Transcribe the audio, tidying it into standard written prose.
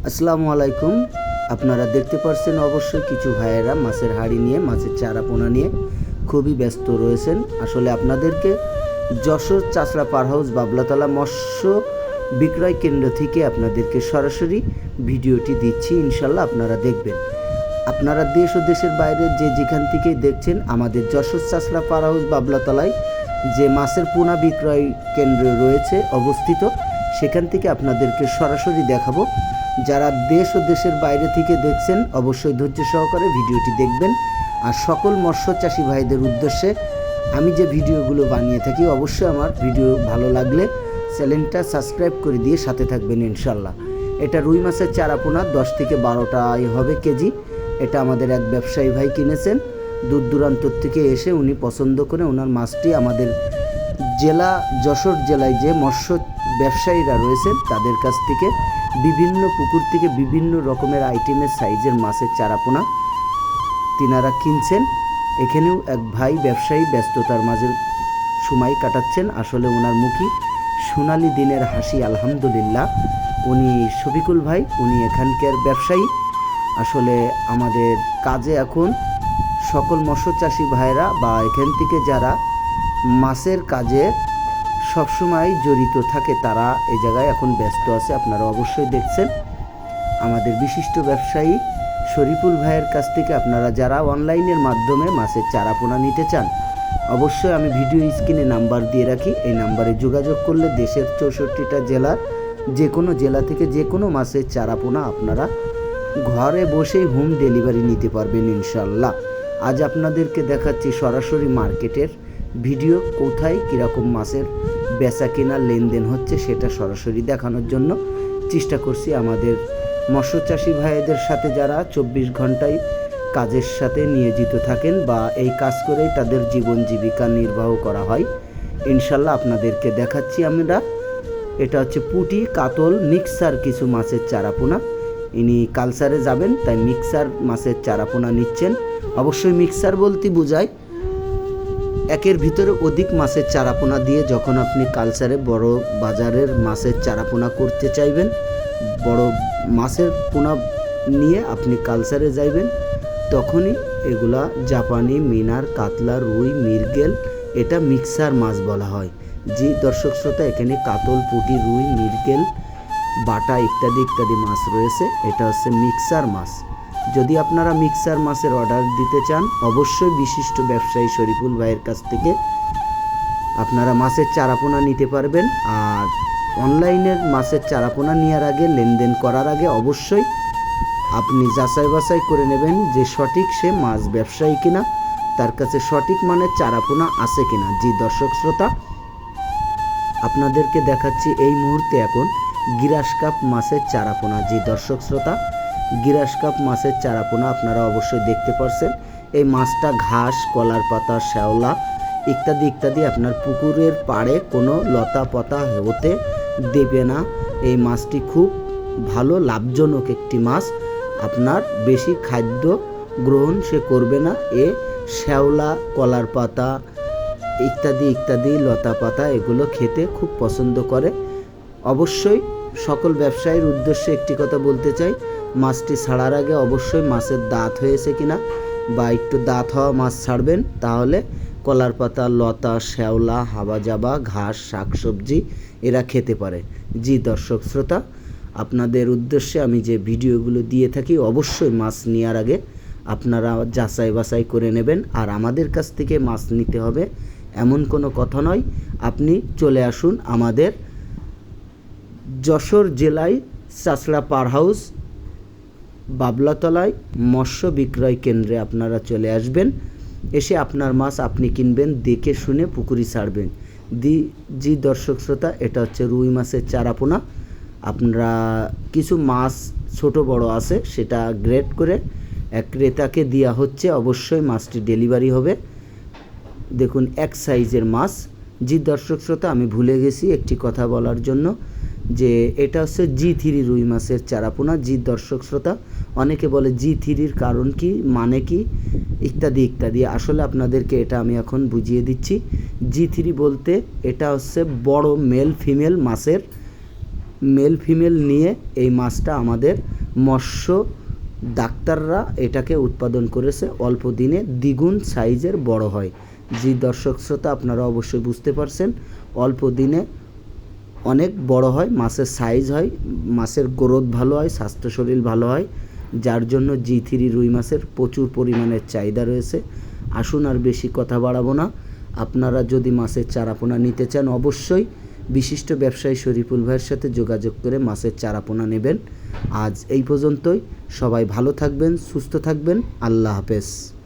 আসসালামু আলাইকুম। আপনারা দেখতে পাচ্ছেন অবশ্যই কিছু ভাইয়েরা মাছের হাঁড়ি নিয়ে মাছের চারা পোনা নিয়ে খুবই ব্যস্ত রয়েছেন। আসলে আপনাদেরকে যশোর চাচড়া পার হাউস বাবলাতলা মৎস্য বিক্রয় কেন্দ্র থেকে আপনাদেরকে সরাসরি ভিডিওটি দিচ্ছি, ইনশাল্লাহ আপনারা দেখবেন। আপনারা দেশ ও দেশের বাইরে যে যেখান থেকেই দেখছেন, আমাদের যশোর চাচড়া পার হাউস বাবলাতলায় যে মাছের পোনা বিক্রয় কেন্দ্র রয়েছে অবস্থিত, সেখান থেকে আপনাদেরকে সরাসরি দেখাবো। যারা দেশ ও দেশের বাইরে থেকে দেখছেন অবশ্যই ধৈর্য সহকারে ভিডিওটি দেখবেন। আর সকল মৎস্য চাষি ভাইদের উদ্দেশ্যে আমি যে ভিডিওগুলো বানিয়ে থাকি, অবশ্যই আমার ভিডিও ভালো লাগলে চ্যানেলটা সাবস্ক্রাইব করে দিয়ে সাথে থাকবেন ইনশাল্লাহ। এটা রুই মাছের চারা পোনা 10 থেকে 12টাই হবে কেজি। এটা আমাদের এক ব্যবসায়ী ভাই কিনেছেন, দূর দূরান্তর থেকে এসে উনি পছন্দ করে ওনার মাছটি আমাদের জেলা যশোর জেলায় যে মৎস্য ব্যবসায়ীরা রয়েছেন তাদের কাছ থেকে বিভিন্ন পুকুর থেকে বিভিন্ন রকমের আইটেমের সাইজের মাছের চারাপোনা তিনারা কিনছেন। এখানেও এক ভাই ব্যবসায়ী ব্যস্ততার মাঝে সময় কাটাচ্ছেন। আসলে ওনার মুখী সোনালি দিনের হাসি, আলহামদুলিল্লাহ। উনি শফিকুল ভাই, উনি এখানকার ব্যবসায়ী। আসলে আমাদের কাজে এখন সকল মৎস্য চাষি ভাইরা বা এখান থেকে যারা মাছের কাজে সবসময় জড়িত থাকে তারা এই জায়গায় এখন ব্যস্ত আছে। আপনারা অবশ্যই দেখছেন আমাদের বিশিষ্ট ব্যবসায়ী শরীফুল ভাইয়ের কাছ থেকে আপনারা যারা অনলাইনের মাধ্যমে মাছের চারাপোনা নিতে চান, অবশ্যই আমি ভিডিও স্ক্রিনে নাম্বার দিয়ে রাখি। এই নাম্বারে যোগাযোগ করলে দেশের 64টা জেলার যে কোনো জেলা থেকে যে কোনো মাছের চারাপোনা আপনারা ঘরে বসেই হোম ডেলিভারি নিতে পারবেন ইনশাল্লাহ। আজ আপনাদেরকে দেখাচ্ছি সরাসরি মার্কেটের ভিডিও, কোথায় কীরকম মাছের বেচা কেনা লেনদেন হচ্ছে সেটা সরাসরি দেখানোর জন্য চেষ্টা করছি। আমাদের মৎস্য চাষি ভাইদের সাথে যারা 24 ঘন্টায় কাজের সাথে নিয়োজিত থাকেন বা এই কাজ করেই তাদের জীবন জীবিকা নির্বাহ করা হয়, ইনশাল্লাহ আপনাদেরকে দেখাচ্ছি আমরা। এটা হচ্ছে পুঁটি, কাতল, মিক্সার কিছু মাছের চারাপোনা। ইনি কালচারে যাবেন তাই মিক্সার মাছের চারাপোনা নিচ্ছেন। অবশ্যই মিক্সার বলতে বোঝায় একের ভিতরে অধিক মাছের চারাপোনা দিয়ে যখন আপনি কালচারে বড় বাজারের মাছের চারাপোনা করতে চাইবেন, বড় মাছের পোনা নিয়ে আপনি কালচারে যাইবেন, তখনই এগুলা জাপানি, মিনার, কাতলা, রুই, মৃগেল, এটা মিক্সার মাছ বলা হয়। জি দর্শক শ্রোতা, এখানে কাতল, পুঁটি, রুই, মৃগেল, বাটা ইত্যাদি ইত্যাদি মাছ রয়েছে। এটা হচ্ছে মিক্সার মাছ। যদি আপনারা মিক্সার মাছের অর্ডার দিতে চান, অবশ্যই বিশিষ্ট ব্যবসায়ী শরীফুল ভাইয়ের কাছ থেকে আপনারা মাছের চারাপোনা নিতে পারবেন। আর অনলাইনের মাছের চারাপোনা নেওয়ার আগে, লেনদেন করার আগে অবশ্যই আপনি যাচাই বাছাই করে নেবেন যে সঠিক সে মাছ ব্যবসায়ী কিনা, তার কাছে সঠিক মানের চারাপোনা আছে কিনা। জি দর্শক শ্রোতা, আপনাদেরকে দেখাচ্ছি এই মুহূর্তে এখন গিরাস কাপ মাছের চারাপোনা। জি দর্শক শ্রোতা, গিরাস কাপ মাছের চারাপোনা আপনারা অবশ্যই দেখতে পাচ্ছেন। এই মাছটা ঘাস, কলার পাতা, শ্যাওলা ইত্যাদি ইত্যাদি আপনার পুকুরের পাড়ে কোনো লতা পাতা হতে দেবে না। এই মাছটি খুব ভালো লাভজনক একটি মাছ। আপনার বেশি খাদ্য গ্রহণ সে করবে না। এ শ্যাওলা, কলার পাতা ইত্যাদি ইত্যাদি লতা পাতা এগুলো খেতে খুব পছন্দ করে। অবশ্যই সকল ব্যবসায়ীর উদ্দেশ্যে একটি কথা বলতে চাই, মাছটি ছাড়ার আগে অবশ্যই মাছের দাঁত হয়েছে কিনা বা একটু দাঁত হওয়া মাছ ছাড়বেন, তাহলে কলার পাতা, লতা, শ্যাওলা, হাবাজাবা, ঘাস, শাকসবজি এরা খেতে পারে। জি দর্শক শ্রোতা, আপনাদের উদ্দেশ্যে আমি যে ভিডিওগুলো দিয়ে থাকি, অবশ্যই মাছ নেওয়ার আগে আপনারা যাচাই বাছাই করে নেবেন। আর আমাদের কাছ থেকে মাছ নিতে হবে এমন কোনো কথা নয়। আপনি চলে আসুন আমাদের যশোর জেলায় চাচড়া পার হাউস বাবলাতলায় মৎস্য বিক্রয় কেন্দ্রে আপনারা চলে আসবেন। এসে আপনার মাছ আপনি কিনবেন, দেখে শুনে পুকুরি ছাড়বেন। জি দর্শক শ্রোতা, এটা হচ্ছে রুই মাছের চারাপোনা। আপনারা কিছু মাছ ছোট বড় আছে, সেটা গ্রেড করে এক ক্রেতাকে দেওয়া হচ্ছে। অবশ্যই মাছটি ডেলিভারি হবে। দেখুন এক সাইজের মাছ। জি দর্শক শ্রোতা, আমি ভুলে গেছি একটি কথা বলার জন্য, যে এটা হচ্ছে G3 রুই মাছের চারাপোনা। জি দর্শক শ্রোতা, অনেকে বলে G3-র কারণ কি, মানে কি ইত্যাদি ইত্যাদি। আসলে আপনাদেরকে এটা আমি এখন বুঝিয়ে দিচ্ছি। G3 বলতে এটা হচ্ছে বড় মেল ফিমেল মাছের মেল ফিমেল নিয়ে এই মাছটা আমাদের মৎস্য ডাক্তাররা এটাকে উৎপাদন করেছে, অল্প দিনে দ্বিগুণ সাইজের বড় হয়। জি দর্শক শ্রোতা, আপনারা অবশ্যই বুঝতে পারছেন, অল্প দিনে অনেক বড় হয়, মাছের সাইজ হয়, মাছের গ্রোথ ভালো হয়, স্বাস্থ্য শরীর ভালো হয়, যার জন্য G3 রুই মাছের প্রচুর পরিমাণের চাহিদা রয়েছে। আসুন আর বেশি কথা বাড়াবো না, আপনারা যদি মাছের চারাপোনা নিতে চান অবশ্যই বিশিষ্ট ব্যবসায়ী শরীফুল ভাইয়ের সাথে যোগাযোগ করে মাছের চারাপোনা নেবেন। আজ এই পর্যন্তই, সবাই ভালো থাকবেন, সুস্থ থাকবেন, আল্লাহ হাফেজ।